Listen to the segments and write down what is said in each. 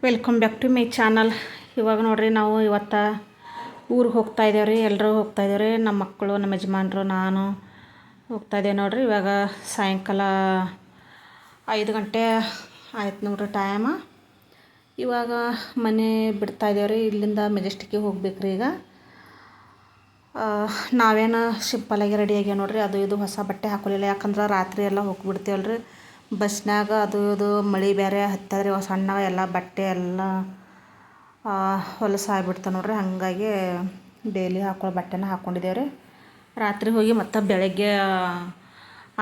Welcome back to my channel. ಇವಾಗ ನೋಡ್ರಿ ನಾವು ಇವತ್ತು ಊರಿಗೆ ಹೋಗ್ತಾ ಇದ್ದೇವೆ ರೀ. ಎಲ್ಲರೂ ಹೋಗ್ತಾ ಇದ್ದೇವೆ ರೀ. ನಮ್ಮ ಮಕ್ಕಳು, ನಮ್ಮ ಯಜಮಾನ್ರು, ನಾನು ಹೋಗ್ತಾ ಇದ್ದೇವೆ ನೋಡ್ರಿ. ಇವಾಗ ಸಾಯಂಕಾಲ 5 ಗಂಟೆ ಆಯ್ತು ನೋಡ್ರಿ ಟೈಮ. ಇವಾಗ ಮನೆ ಬಿಡ್ತಾ ಇದ್ದೇವೆ ರೀ. ಇಲ್ಲಿಂದ ಮೆಜೆಸ್ಟಿಕ್ಕಿಗೆ ಹೋಗ್ಬೇಕು ರೀ. ಈಗ ನಾವೇನು ಸಿಂಪಲ್ಲಾಗಿ ರೆಡಿ ಆಗ್ಯಾವ ನೋಡ್ರಿ. ಅದು ಇದು ಹೊಸ ಬಟ್ಟೆ ಹಾಕೊಳ್ಳಿಲ್ಲ, ಯಾಕಂದ್ರೆ ರಾತ್ರಿ ಎಲ್ಲ ಹೋಗ್ಬಿಡ್ತೇವಲ್ಲ ರೀ ಬಸ್ನಾಗ. ಅದು ಇದು ಮಳೆ ಬೇರೆ ಹತ್ತದ್ರಿ, ಸಣ್ಣ ಎಲ್ಲ ಬಟ್ಟೆ ಎಲ್ಲ ಹೊಲಸು ಆಗಿಬಿಡ್ತಾವೆ ನೋಡ್ರಿ. ಹಾಗಾಗಿ ಡೈಲಿ ಹಾಕೊಳ್ಳೋ ಬಟ್ಟೆನ ಹಾಕ್ಕೊಂಡಿದ್ದೇವೆ ರೀ. ರಾತ್ರಿ ಹೋಗಿ ಮತ್ತು ಬೆಳಗ್ಗೆ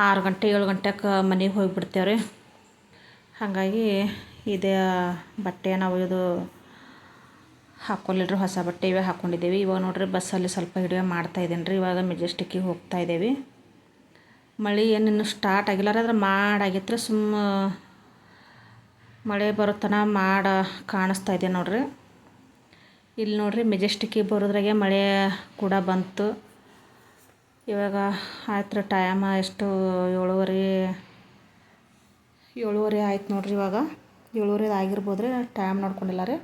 6 ಗಂಟೆ 7 ಗಂಟೆಗೆ ಮನೆಗೆ ಹೋಗಿಬಿಡ್ತೇವೆ ರೀ. ಹಾಗಾಗಿ ಇದೇ ಬಟ್ಟೆ ನಾವು ಇದು ಹಾಕ್ಕೊಳ್ಳಿಲ್ರಿ, ಹೊಸ ಬಟ್ಟೆ ಇವೇ ಹಾಕ್ಕೊಂಡಿದ್ದೇವೆ. ಇವಾಗ ನೋಡ್ರಿ ಬಸ್ಸಲ್ಲಿ ಸ್ವಲ್ಪ ಹಿಡಿಯೋ ಮಾಡ್ತಾಯಿದ್ದೇನೆ ರೀ. ಇವಾಗ ಮೆಜೆಸ್ಟಿಕ್ಕಿಗೆ ಹೋಗ್ತಾಯಿದ್ದೇವೆ. ಮಳೆ ಏನಿನ್ನು ಸ್ಟಾರ್ಟ್ ಆಗಿಲ್ಲ ರೀ, ಆದ್ರೆ ಮಾಡಾಗಿತ್ತು ರೀ. ಮಳೆ ಬರುತ್ತನ ಮಾಡ ಕಾಣಿಸ್ತಾ ಇದೆ ನೋಡ್ರಿ. ಇಲ್ಲಿ ನೋಡ್ರಿ ಮೆಜೆಸ್ಟಿಕ್ಕಿಗೆ ಬರೋದ್ರಾಗೆ ಮಳೆ ಕೂಡ ಬಂತು. ಇವಾಗ ಆಯ್ತು ರೀ ಟೈಮ ಎಷ್ಟು 7:30 ಆಯ್ತು ನೋಡ್ರಿ. ಇವಾಗ 7:30 ಆಗಿರ್ಬೋದು ರೀ, ಟೈಮ್ ನೋಡ್ಕೊಂಡಿಲ್ಲ ರೀ.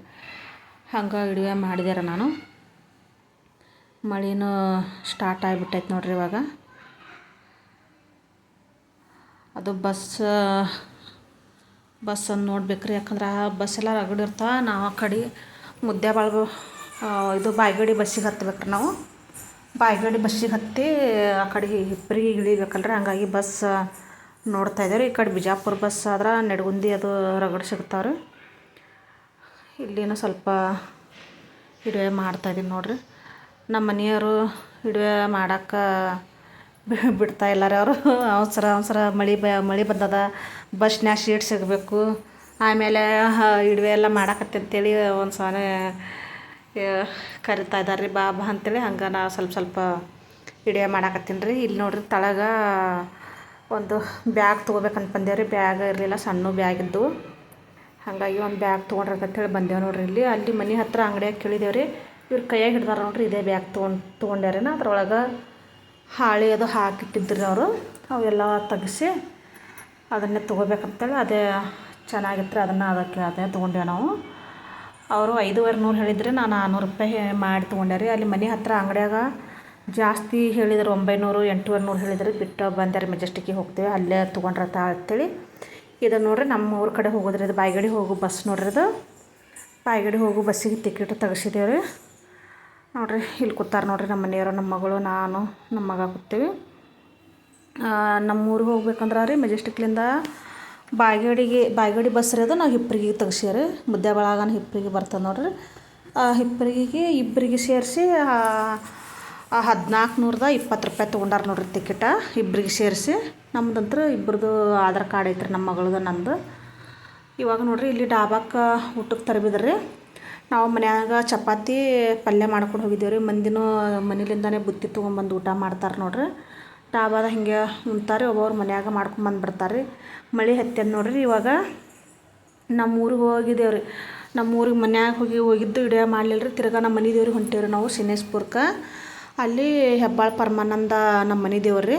ಹಂಗೆ ವಿಡಿಯೋ ಮಾಡಿದೆ ರೀ ನಾನು. ಮಳೆನೂ ಸ್ಟಾರ್ಟ್ ಆಗಿಬಿಟ್ಟೈತೆ ನೋಡ್ರಿ. ಇವಾಗ ಅದು ಬಸ್ಸನ್ನು ನೋಡ್ಬೇಕ್ರಿ, ಯಾಕಂದ್ರೆ ಆ ಬಸ್ ಎಲ್ಲ ರಗಡ್ ಇರ್ತಾವೆ. ನಾವು ಆ ಕಡೆ ಮುದ್ದೇಬಾಳ್ಗು ಇದು ಬಾಯ್ಗಡಿ ಬಸ್ಸಿಗೆ ಹತ್ಬೇಕ್ರಿ. ನಾವು ಬಾಯ್ಗಡಿ ಬಸ್ಸಿಗೆ ಹತ್ತಿ ಆ ಕಡೆ ಹಿಪ್ಪರಿಗೆ ಇಳಿಬೇಕಲ್ರಿ. ಹಂಗಾಗಿ ಬಸ್ ನೋಡ್ತಾ ಇದ್ದೇವೆ ರೀ. ಈ ಕಡೆ ಬಿಜಾಪುರ ಬಸ್ ಆದ್ರೆ ನಡ್ಗುಂದಿ ಅದು ರಗಡ್ ಸಿಗ್ತಾವ್ರಿ. ಇಲ್ಲಿನೂ ಸ್ವಲ್ಪ ವಿಡಿಯೋ ಮಾಡ್ತಾಯಿದ್ದೀನಿ ನೋಡ್ರಿ. ನಮ್ಮ ಮನೆಯವರು ವಿಡಿಯೋ ಮಾಡೋಕ್ಕೆ ಬಿಡ್ತಾ ಇಲ್ಲ ರೀ. ಅವರು ಅವಸರ ಮಳೆ ಬಂದದ, ಬಸ್ನ್ಯಾಗ ಸೀಟ್ ಸಿಗಬೇಕು, ಆಮೇಲೆ ವಿಡಿಯೋ ಎಲ್ಲ ಮಾಡಾಕತ್ತಿ ಅಂತೇಳಿ ಒಂದು ಸಾರಿ ಕರಿತಾ ಇದ್ದಾರೆ ರೀ, ಬಾ ಅಂತೇಳಿ. ಹಂಗೆ ನಾ ಸ್ವಲ್ಪ ವಿಡಿಯೋ ಮಾಡಾಕತ್ತೀನಿ ರೀ. ಇಲ್ಲಿ ನೋಡ್ರಿ ತಳಗ ಒಂದು ಬ್ಯಾಗ್ ತೊಗೋಬೇಕಂತ ಬಂದೇವು ರೀ. ಬ್ಯಾಗ್ ಇರಲಿಲ್ಲ, ಸಣ್ಣ ಬ್ಯಾಗ್ ಇದ್ದು. ಹಾಗಾಗಿ ಒಂದು ಬ್ಯಾಗ್ ತೊಗೊಂಡ್ರಂತೇಳಿ ಬಂದೇವು ನೋಡ್ರಿ. ಅಲ್ಲಿ ಮನೆ ಹತ್ರ ಅಂಗಡಿಯಾಗ ಕೇಳಿದೇವೆ ರೀ. ಇವ್ರು ಕೈಯಾಗ ಹಿಡ್ದಾರ ನೋಡ್ರಿ. ಇದೇ ಬ್ಯಾಗ್ ತೊಗೊಂಡ್ಯಾರೇನ. ಅದ್ರೊಳಗೆ ಹಾಳೆ ಅದು ಹಾಕಿಟ್ಟಿದ್ರು ಅವರು. ಅವೆಲ್ಲ ತೆಗಿಸಿ ಅದನ್ನೇ ತೊಗೋಬೇಕಂತೇಳಿ ಅದೇ ಚೆನ್ನಾಗಿತ್ತು ರೀ. ಅದನ್ನೇ ತೊಗೊಂಡೇವೆ ನಾವು. ಅವರು 5,500 ಹೇಳಿದ್ರೆ ನಾನು 400 ರೂಪಾಯಿ ಮಾಡಿ ತೊಗೊಂಡೆ ರೀ. ಅಲ್ಲಿ ಮನೆ ಹತ್ರ ಅಂಗಡಿಯಾಗ ಜಾಸ್ತಿ ಹೇಳಿದ್ರು, 900 800 ಹೇಳಿದ್ರು. ಬಿಟ್ಟು ಬಂದೆ ಮೆಜೆಸ್ಟಿಕ್ಕಿಗೆ ಹೋಗ್ತೇವೆ, ಅಲ್ಲೇ ತೊಗೊಂಡ್ರತ ಅಂತೇಳಿ. ಇದು ನೋಡ್ರಿ ನಮ್ಮ ಊರ ಕಡೆ ಹೋಗೋದ್ರಿ. ಇದು ಬಾಯ್ಗಡಿ ಹೋಗೋ ಬಸ್ ನೋಡ್ರಿ. ಇದು ಬಾಯ್ಗಡಿ ಹೋಗೋ ಬಸ್ಸಿಗೆ ಟಿಕೆಟ್ ತೆಗಿಸಿದ್ದೇವೆ ರೀ. ನೋಡ್ರಿ ಇಲ್ಲಿ ಕೂತಾರೆ ನೋಡ್ರಿ ನಮ್ಮ ಮನೆಯವರು, ನಮ್ಮ ಮಗಳು, ನಾನು, ನಮ್ಮ ಮಗ ಕೂತೀವಿ. ನಮ್ಮ ಊರಿಗೆ ಹೋಗ್ಬೇಕಂದ್ರೆ ರೀ ಮೆಜೆಸ್ಟಿಕ್ಲಿಂದ ಬಾಯ್ಗಡಿ ಬಸ್ ರೀ. ಅದು ನಾವು ಹಿಪ್ಪರಿಗೆ ತೆಗ್ಸೀವಿ. ಮುದ್ದೇಬಾಳಗನ ಹಿಪ್ಪರಿಗೆ ಬರ್ತದೆ ನೋಡ್ರಿ. ಹಿಪ್ಪರಿಗೆ ಇಬ್ಬರಿಗೆ ಸೇರಿಸಿ 1,420 ರೂಪಾಯಿ ತೊಗೊಂಡಾರ ನೋಡ್ರಿ ಟಿಕೆಟ, ಇಬ್ಬರಿಗೆ ಸೇರಿಸಿ. ನಮ್ದಂತ್ರ ಇಬ್ಬರದು ಆಧಾರ್ ಕಾರ್ಡ್ ಐತ್ರಿ, ನಮ್ಮ ಮಗಳದು ನಂದು. ಇವಾಗ ನೋಡ್ರಿ ಇಲ್ಲಿ ಡಾಬಾಕ್ಕೆ ಊಟಕ್ಕೆ ತರಬಿದ್ರಿ. ನಾವು ಮನ್ಯಾಗ ಚಪಾತಿ ಪಲ್ಯ ಮಾಡ್ಕೊಂಡು ಹೋಗಿದ್ದೇವೆ ರೀ. ಮನೆಯಿಂದನೇ ಬುತ್ತಿ ತೊಗೊಂಬಂದು ಊಟ ಮಾಡ್ತಾರೆ ನೋಡ್ರಿ. ಡಾಬಾದ ಹಿಂಗೆ ಉಣ್ತಾರೆ, ಒಬ್ಬೊಬ್ರು ಮನ್ಯಾಗ ಮಾಡ್ಕೊಂಬಂದು ರೀ. ಮಳೆ ಹತ್ತದ ನೋಡ್ರಿ. ಇವಾಗ ನಮ್ಮ ಊರಿಗೆ ಹೋಗಿದ್ದೇವೆ ರೀ. ನಮ್ಮ ಊರಿಗೆ ಮನ್ಯಾಗ ಹೋಗಿದ್ದು ವಿಡಿಯೋ ಮಾಡಲಿಲ್ಲ ರೀ. ತಿರ್ಗಾ ನಮ್ಮ ಮನೆ ದೇವ್ರಿಗೆ ಹೊಂಟೇವ್ರಿ ನಾವು ಸಿನೇಶ್ಪುರಕ್ಕೆ. ಅಲ್ಲಿ ಹೆಬ್ಬಾಳ ಪರಮಾನಂದ ನಮ್ಮ ಮನೆ ದೇವ್ರು ರೀ.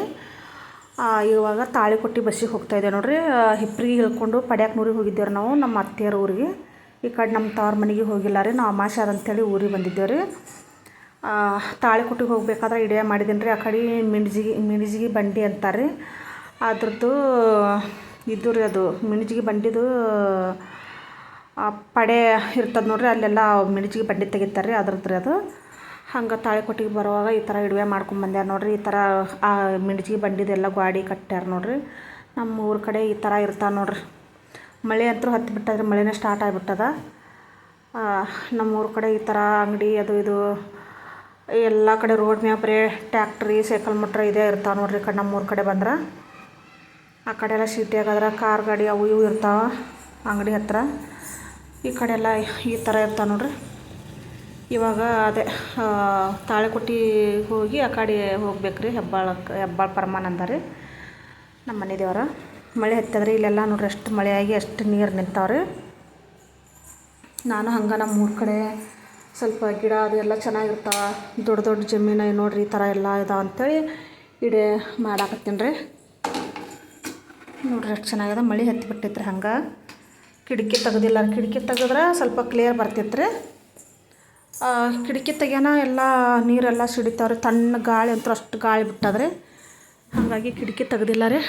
ಇವಾಗ ತಾಳಿಕೊಟ್ಟು ಬಸ್ಸಿಗೆ ಹೋಗ್ತಾಯಿದ್ದೇವೆ ನೋಡ್ರಿ. ಹಿಪ್ಪರಿಗೆ ಇಳ್ಕೊಂಡು ಪಡ್ಯಾಕನೂರಿಗೆ ಹೋಗಿದ್ದೇವೆ ನಾವು, ನಮ್ಮ ಅತ್ತೆಯರ ಊರಿಗೆ. ಈ ಕಡೆ ನಮ್ಮ ತವ್ರ ಮನೆಗೆ ಹೋಗಿಲ್ಲ ರೀ. ನಾವು ಅಮಾವಾಸ್ಯೆ ಅಂತೇಳಿ ಊರಿಗೆ ಬಂದಿದ್ದೇವೆ ರೀ. ತಾಳಿಕೊಟ್ಟಿಗೆ ಹೋಗ್ಬೇಕಾದ್ರೆ ವಿಡಿಯೋ ಮಾಡಿದ್ದೀನಿ ರೀ. ಆ ಕಡೆ ಮಿಣಿಜಿಗಿ ಬಂಡಿ ಅಂತಾರೆ ರೀ. ಅದ್ರದ್ದು ಇದು ರೀ, ಅದು ಮಿಣಿಜಿಗಿ ಬಂಡಿದು ಪಡೆ ಇರ್ತದೆ ನೋಡ್ರಿ. ಅಲ್ಲೆಲ್ಲ ಮಿಣಿಜಿಗಿ ಬಂಡಿ ತೆಗಿತಾರೆ ರೀ, ಅದ್ರದ್ದು ರೀ ಅದು. ಹಂಗೆ ತಾಳಿಕೊಟ್ಟಿಗೆ ಬರುವಾಗ ಈ ಥರ ವಿಡಿಯೋ ಮಾಡ್ಕೊಂಬಂದ್ಯಾರ ನೋಡ್ರಿ. ಈ ಥರ ಆ ಮಿಣಿಜಿಗಿ ಬಂಡಿದೆಲ್ಲ ಗಾಡಿ ಕಟ್ಟ್ಯಾರ ನೋಡ್ರಿ. ನಮ್ಮ ಊರ ಕಡೆ ಈ ಥರ ಇರ್ತಾವೆ ನೋಡ್ರಿ. ಮಳೆ ಅಂತೂ ಹತ್ತಿಬಿಟ್ಟದ್ರಿ, ಮಳೆನೇ ಸ್ಟಾರ್ಟ್ ಆಗಿಬಿಟ್ಟದ. ನಮ್ಮ ಊರ ಕಡೆ ಈ ಥರ ಅಂಗಡಿ ಅದು ಇದು ಎಲ್ಲ ಕಡೆ ರೋಡ್ ಮ್ಯಾಗ ಬರೀ ಟ್ಯಾಕ್ಟ್ರಿ, ಸೈಕಲ್ ಮೋಟ್ರ್ ಇದೇ ಇರ್ತಾವೆ ನೋಡ್ರಿ. ಈ ಕಡೆ ನಮ್ಮ ಊರ ಕಡೆ ಬಂದ್ರೆ ಆ ಕಡೆ ಎಲ್ಲ ಸಿಟಿಯಾಗಾದ್ರೆ ಕಾರ್ ಗಾಡಿ ಅವು ಇವು ಇರ್ತಾವೆ ಅಂಗಡಿ ಹತ್ರ. ಈ ಕಡೆ ಎಲ್ಲ ಈ ಥರ ಇರ್ತಾವೆ ನೋಡ್ರಿ. ಇವಾಗ ಅದೇ ತಾಳಿಕೊಟ್ಟಿ ಹೋಗಿ ಆ ಕಡೆ ಹೋಗ್ಬೇಕ್ರಿ. ಹೆಬ್ಬಾಳ ಪರಮಾನಂದ ರೀ ನಮ್ಮ ಮನೆ ದೇವ್ರ. ಮಳೆ ಹತ್ತದ್ರಿ ಇಲ್ಲೆಲ್ಲ ನೋಡ್ರಿ. ಎಷ್ಟು ಮಳೆ ಆಗಿ ಎಷ್ಟು ನೀರು ನಿಂತಾವ್ರಿ. ನಾನು ಹಂಗೆ ನಮ್ಮ ಊರ ಕಡೆ ಸ್ವಲ್ಪ ಗಿಡ ಅದು ಎಲ್ಲ ಚೆನ್ನಾಗಿರ್ತಾವೆ, ದೊಡ್ಡ ಜಮೀನು ನೋಡ್ರಿ. ಈ ಥರ ಎಲ್ಲ ಇದಾವೆ ಅಂಥೇಳಿ ವಿಡಿಯೋ ಮಾಡಾಕತ್ತೀನಿ ರೀ. ನೋಡ್ರಿ ಎಷ್ಟು ಚೆನ್ನಾಗಿದೆ. ಮಳೆ ಹತ್ತಿಬಿಟ್ಟೈತ್ರಿ. ಹಂಗೆ ಕಿಟಕಿ ತೆಗ್ದಿಲ್ಲ, ಕಿಟಕಿ ತೆಗೆದ್ರೆ ಸ್ವಲ್ಪ ಕ್ಲಿಯರ್ ಬರ್ತಿತ್ತು ರೀ. ಕಿಟಕಿ ತೆಗ್ಯಾನ ಎಲ್ಲ ನೀರೆಲ್ಲ ಸಿಡಿತಾವ್ರಿ, ತಣ್ಣ ಗಾಳಿ ಅಂತೂ ಅಷ್ಟು ಗಾಳಿ ಬಿಟ್ಟದ್ರಿ. ಹಾಗಾಗಿ ಕಿಟಕಿ ತೆಗ್ದಿಲ್ಲ ರೀ.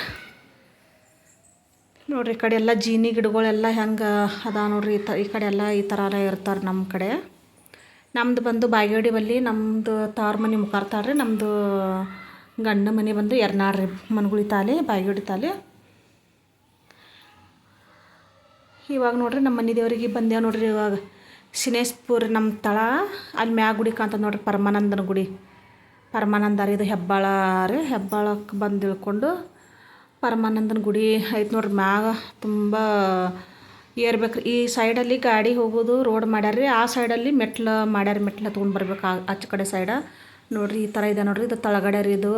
ನೋಡಿರಿ ಈ ಕಡೆ ಎಲ್ಲ ಜೀನಿ ಗಿಡಗಳೆಲ್ಲ ಹೆಂಗೆ ಅದ ನೋಡಿರಿ. ಈ ಕಡೆ ಎಲ್ಲ ಈ ಥರ ಇರ್ತಾರೆ ನಮ್ಮ ಕಡೆ. ನಮ್ಮದು ಬಂದು ಬಾಗೇವಾಡಿ ಬಲ್ಲಿ ನಮ್ಮದು ತಾವ್ರ ಮನೆ ಮುಖಾರ್ತಾಳ್ರಿ. ನಮ್ಮದು ಗಂಡ ಮನೆ ಬಂದು ಯರ್ನಾಳ್ ರೀ, ಮನಗುಳಿ ತಾಲಿ, ಬಾಗೇವಾಡಿ ತಾಲಿ. ಇವಾಗ ನೋಡಿರಿ ನಮ್ಮ ಮನೆ ದೇವ್ರಿಗೆ ಬಂದೇವು ನೋಡಿರಿ. ಇವಾಗ ಸಿನೇಶ್ಪುರ ನಮ್ಮ ತಳ ಅಲ್ಲಿ ಮ್ಯಾಗ ಗುಡಿ ಕಾಣ್ತದೆ ನೋಡಿರಿ, ಪರಮಾನಂದನ ಗುಡಿ. ಪರಮಾನಂದ ರೀ, ಇದು ಹೆಬ್ಬಾಳ ರೀ. ಹೆಬ್ಬಾಳಕ್ಕೆ ಬಂದು ಇಳ್ಕೊಂಡು ಪರಮಾನಂದನ ಗುಡಿ ಐತೆ ನೋಡ್ರಿ ಮ್ಯಾಗ. ತುಂಬ ಏರ್ಬೇಕು. ಈ ಸೈಡಲ್ಲಿ ಗಾಡಿ ಹೋಗೋದು ರೋಡ್ ಮಾಡ್ಯಾರ. ಆ ಸೈಡಲ್ಲಿ ಮೆಟ್ಲು ಮಾಡ್ಯಾರ, ಮೆಟ್ಲು ತೊಗೊಂಡು ಬರ್ಬೇಕು ಆಚೆ ಕಡೆ ಸೈಡ. ನೋಡಿರಿ ಈ ಥರ ಇದೆ ನೋಡಿರಿ. ಇದು ತಳಗಡೆ ರೀ ಇದು.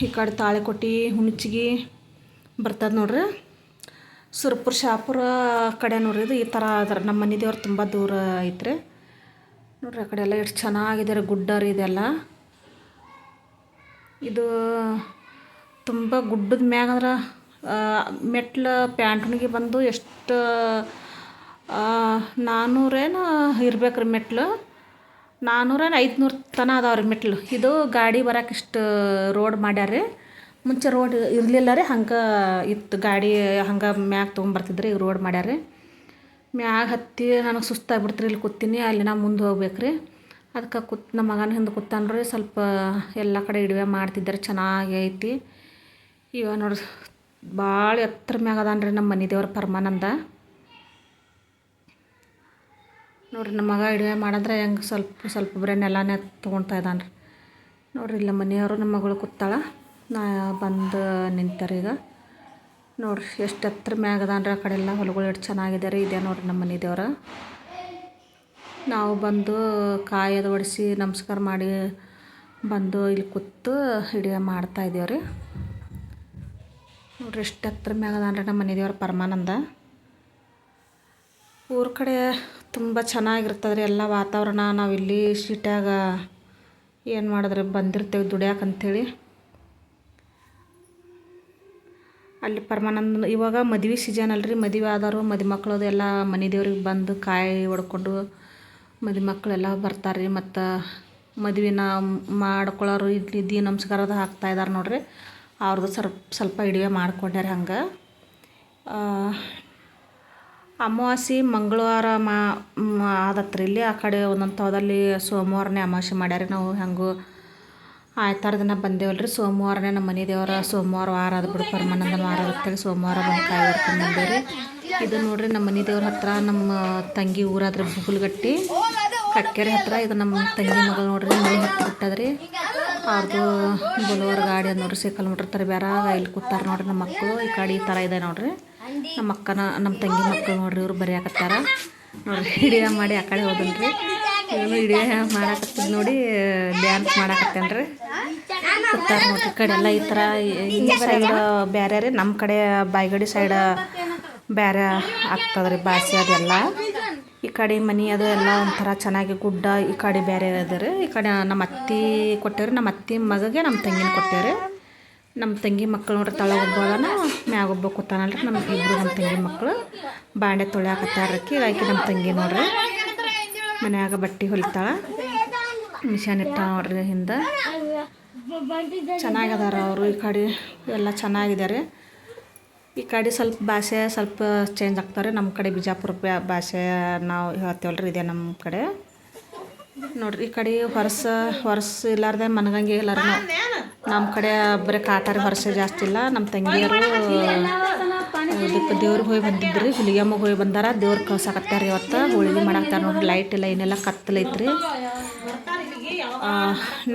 ಈ ಕಡೆ ತಾಳಿಕೋಟೆ ಹುಣಚಿಗಿ ಬರ್ತದೆ ನೋಡಿರಿ. ಸುರಪುರ ಶಾಪುರ ಕಡೆ ನೋಡ್ರಿ ಇದು. ಈ ಥರ ಅದ್ರ ನಮ್ಮ ಮನೆ ದೇವ್ರು ತುಂಬ ದೂರ ಐತ್ರಿ ನೋಡ್ರಿ. ಆ ಕಡೆ ಎಲ್ಲ ಎಷ್ಟು ಚೆನ್ನಾಗಿದೆ ರೀ, ಗುಡ್ಡ ರೀ ಇದೆಲ್ಲ. ಇದು ತುಂಬ ಗುಡ್ಡದ ಮ್ಯಾಗ ಅಂದ್ರೆ ಮೆಟ್ಲು ಪ್ಯಾಂಟ್ನಿಗೆ ಬಂದು ಎಷ್ಟು 400 ಇರ್ಬೇಕು ರೀ ಮೆಟ್ಲು. 400 500 ತನಕ ಅದಾವೆ ರೀ ಮೆಟ್ಲು. ಇದು ಗಾಡಿ ಬರೋಕೆ ಇಷ್ಟು ರೋಡ್ ಮಾಡ್ಯಾರ ರೀ. ಮುಂಚೆ ರೋಡ್ ಇರಲಿಲ್ಲ ರೀ, ಹಂಗೆ ಇತ್ತು ಗಾಡಿ ಹಂಗೆ ಮ್ಯಾಗ ತೊಗೊಂಬರ್ತಿದ್ರಿ. ಈಗ ರೋಡ್ ಮಾಡ್ಯಾರ ರೀ. ಮ್ಯಾಗ ಹತ್ತಿ ನನಗೆ ಸುಸ್ತಾಗ್ಬಿಡ್ತ್ರಿ. ಇಲ್ಲಿ ಕೂತೀನಿ, ಅಲ್ಲಿ ನಾ ಮುಂದೆ ಹೋಗ್ಬೇಕು ರೀ. ಅದಕ್ಕೆ ನಮ್ಮ ಮಗನ ಹಿಂದೆ ಕೂತಾನ್ರಿ. ಸ್ವಲ್ಪ ಎಲ್ಲ ಕಡೆ ಇಡುವೆ ಮಾಡ್ತಿದ್ದಾರೆ, ಚೆನ್ನಾಗಿ ಐತಿ. ಇವಾಗ ನೋಡ್ರಿ ಭಾಳ ಎತ್ತರ ಮ್ಯಾಗ ಅದಾನ್ರಿ ನಮ್ಮ ಮನೆ ದೇವ್ರ ಪರಮಾನಂದ. ನೋಡ್ರಿ ನಮ್ಮ ಮಗ ಇಡುವೆ ಮಾಡಿದ್ರೆ ಹೆಂಗೆ ಸ್ವಲ್ಪ ಬರೀ ನೆಲನೇ ತೊಗೊಳ್ತಾ ಇದ್ದಾನ್ರಿ ನೋಡ್ರಿ. ಇಲ್ಲ ಮನೆಯವರು ನಮ್ಮ ಮಗಳು ಕೂತಾಳ, ನಾ ಬಂದು ನಿಂತಾರೆ ಈಗ. ನೋಡ್ರಿ ಎಷ್ಟು ಎತ್ತರ ಮ್ಯಾಗ ಅದಾನ್ರಿ. ಆ ಕಡೆ ಎಲ್ಲ ಹೊಲಗಳು ಎಷ್ಟು ಚೆನ್ನಾಗಿದೆ ರೀ. ಇದೆ ನೋಡ್ರಿ ನಮ್ಮ ಮನೆ ದೇವ್ರ. ನಾವು ಬಂದು ಕಾಯಿ ಅದು ಒಡಿಸಿ ನಮಸ್ಕಾರ ಮಾಡಿ ಬಂದು ಇಲ್ಲಿ ಕೂತು ಹಿಡಿಯ ಮಾಡ್ತಾಯಿದ್ದೇವೆ ರೀ. ನೋಡ್ರಿ ಎಷ್ಟು ಎತ್ತರ ಮ್ಯಾಗ ಅದಾನ್ರಿ ನಮ್ಮ ಮನೆ ದೇವ್ರ ಪರಮಾನಂದ. ಊರ ಕಡೆ ತುಂಬ ಚೆನ್ನಾಗಿರ್ತದೆ ರೀ ಎಲ್ಲ ವಾತಾವರಣ. ನಾವಿಲ್ಲಿ ಸಿಟ್ಯಾಗ ಏನು ಮಾಡಿದ್ರೆ ಬಂದಿರ್ತೇವೆ ದುಡಿಯಾಕಂಥೇಳಿ. ಅಲ್ಲಿ ಪರಮಾನಂದ ಇವಾಗ ಮದುವೆ ಸೀಸನ್ ಅಲ್ರಿ. ಮದುವೆ ಆದವರು ಮದುಮಕ್ಳದು ಎಲ್ಲ ಮನೆ ದೇವ್ರಿಗೆ ಬಂದು ಕಾಯಿ ಹೊಡ್ಕೊಂಡು ಮದುಮಕ್ಳೆಲ್ಲ ಬರ್ತಾರೆ ರೀ. ಮತ್ತು ಮದುವೆನ ಮಾಡ್ಕೊಳ್ಳೋರು ಇಲ್ಲಿ ನಮಸ್ಕಾರದ ಹಾಕ್ತಾಯಿದ್ದಾರೆ ನೋಡ್ರಿ. ಅವ್ರದ್ದು ಸ್ವಲ್ಪ ಇಡುವೆ ಮಾಡ್ಕೊಂಡ್ಯಾರ. ಹಂಗೆ ಅಮಾವಾಸ್ಯೆ ಮಂಗಳವಾರ ಆದತ್ರಿ ಇಲ್ಲಿ. ಆ ಕಡೆ ಒಂದೊಂದು ತವದಲ್ಲಿ ಸೋಮವಾರನೇ ಅಮಾವಾಸ್ಯೆ ಮಾಡ್ಯಾರ. ನಾವು ಹೆಂಗೂ ಆಯ್ತಾರ ದಿನ ಬಂದೇವಲ್ರಿ. ಸೋಮವಾರನೇ ನಮ್ಮ ಮನೆ ದೇವರ ಸೋಮವಾರ ವಾರ ಅದು ಬಿಡು, ಪರಮಾನಂದನ ವಾರ ಅಂತೇಳಿ ಸೋಮವಾರ ಬಂದು ಕಾಯಿ ಹೊಡ್ಕೊಂಡು ಬಂದೇವ್ರಿ. ಇದು ನೋಡ್ರಿ ನಮ್ಮ ಮನೆ ದೇವ್ರ ಹತ್ರ ನಮ್ಮ ತಂಗಿ ಊರಾದ್ರೆ ಬುಗುಲ್ಗಟ್ಟಿ ಕಟ್ಕೆರೆ ಹತ್ರ. ಇದು ನಮ್ಮ ತಂಗಿ ಮಗಳು ನೋಡ್ರಿ, ಮನೆ ಹತ್ತಿ ಬಿಟ್ಟದ್ರಿ. ಅವ್ರದ್ದು ಬೊಲೋರ್ ಗಾಡಿ ಅದು ನೋಡ್ರಿ, ಸೈಕಲ್ ಮಾಡಿರ್ತಾರೆ ಬೇರಾಗ. ಇಲ್ಲಿ ಕೂತಾರೆ ನೋಡ್ರಿ ನಮ್ಮ ಮಕ್ಕಳು. ಈ ಕಡೆ ಈ ಥರ ಇದೆ ನೋಡ್ರಿ. ನಮ್ಮ ತಂಗಿ ಮಕ್ಕಳು ನೋಡ್ರಿ, ಇವ್ರು ಬರೆಯಾಕತ್ತಾರ ನೋಡ್ರಿ. ಹಿಡಿಯ ಮಾಡಿ ಆ ಕಡೆ ಹೋದನ್ರಿ. ಇವನು ಹಿಡಿಯ ಮಾಡಾಕತ್ತಿದ್ ನೋಡಿ ಡ್ಯಾನ್ಸ್ ಮಾಡಾಕತ್ತೇನ್ರಿ. ಕೂತಾರ ನೋಡ್ರಿ. ಈ ಕಡೆ ಎಲ್ಲ ಈ ಥರ ಈ ಸೈಡ್ ಬೇರೆ ರೀ. ನಮ್ಮ ಕಡೆ ಬಾಗೇವಾಡಿ ಸೈಡ್ ಬೇರೆ ಆಗ್ತದ್ರಿ ಭಾಷೆ ಅದೆಲ್ಲ. ಈ ಕಡೆ ಮನೆ ಅದು ಎಲ್ಲ ಒಂಥರ ಚೆನ್ನಾಗಿ ಗುಡ್ಡ. ಈ ಕಡೆ ಬೇರೆ ಅದ ರೀ. ಈ ಕಡೆ ನಮ್ಮ ಅತ್ತಿ ಕೊಟ್ಟೇವ್ರಿ. ನಮ್ಮ ಅತ್ತಿ ಮಗಗೆ ನಮ್ಮ ತಂಗಿನ ಕೊಟ್ಟೇವ್ರಿ. ನಮ್ಮ ತಂಗಿ ಮಕ್ಕಳು ನೋಡ್ರಿ, ತಳ ಒಬ್ಬ ಅದಾನ, ಮ್ಯಾಗ ಒಬ್ಬ ಕೂತಾನಲ್ರಿ. ನಮ್ಮ ಇಬ್ಬರು ನಮ್ಮ ತಂಗಿ ಮಕ್ಕಳು ಬಾಂಡೆ ತೊಳ್ಯಾಕತ್ತಾರಕ್ಕಿ. ಆಕೆ ನಮ್ಮ ತಂಗಿ ನೋಡ್ರಿ ಮನ್ಯಾಗ ಬಟ್ಟೆ ಹೊಲಿತಾಳ, ಮಿಷನ್ ಇಟ್ಟ ನೋಡ್ರಿ ಹಿಂದೆ. ಚೆನ್ನಾಗದಾರ ಅವರು. ಈ ಕಡೆ ಎಲ್ಲ ಚೆನ್ನಾಗಿದ್ದಾರೆ. ಈ ಕಡೆ ಸ್ವಲ್ಪ ಭಾಷೆ ಸ್ವಲ್ಪ ಚೇಂಜ್ ಆಗ್ತಾರೆ. ನಮ್ಮ ಕಡೆ ಬಿಜಾಪುರ ಭಾಷೆ ನಾವು ಹೇಳ್ತೇವಲ್ರಿ, ಇದೆ ನಮ್ಮ ಕಡೆ ನೋಡ್ರಿ. ಈ ಕಡೆ ಹೊರಸ ಇಲ್ಲಾರ್ದೆ ಮನಗಂಗೆ ಇಲ್ಲಾರ. ನಮ್ಮ ಕಡೆ ಬರೀ ಕಾಟಾರಿ ಹೊರಸೆ ಜಾಸ್ತಿ ಇಲ್ಲ. ನಮ್ಮ ತಂಗಿಯರು ಇದಕ್ಕೆ ದೇವ್ರಿಗೆ ಹೋಗಿ ಬಂದಿದ್ರಿ, ಹುಲಿಗೆಮ್ಮಗೆ ಹೋಗಿ ಬಂದಾರ. ದೇವ್ರಿಗೆ ಕಳ್ಸಾಕತ್ತಾರೆ ಇವತ್ತು. ಹೋಳಿಗೆ ಮಾಡಾಕ್ತಾರೆ ನೋಡ್ರಿ. ಲೈಟ್ ಇಲ್ಲ ಏನೆಲ್ಲ ಕತ್ತಲೈತ್ರಿ.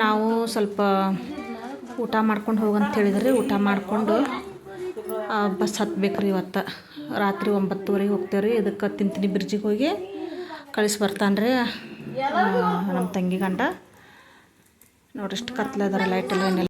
ನಾವು ಸ್ವಲ್ಪ ಊಟ ಮಾಡ್ಕೊಂಡು ಹೋಗಂತ ಹೇಳಿದ್ರಿ. ಊಟ ಮಾಡಿಕೊಂಡು ಬಸ್ ಹತ್ಬೇಕ್ರಿ ಇವತ್ತು. ರಾತ್ರಿ 9:30 ಹೋಗ್ತೇವೆ ರೀ. ಇದಕ್ಕೆ ತಿಂತಿನಿ ಬ್ರಿಡ್ಜಿಗೆ ಹೋಗಿ ಕಳಿಸಿ ಬರ್ತಾನೆ ರೀ ನಮ್ಮ ತಂಗಿ ಗಂಡ. ನೋಡ್ರಿ ಇಷ್ಟು ಕತ್ಲದಾರ, ಲೈಟ್ ಎಲ್ಲ ಏನೆಲ್ಲ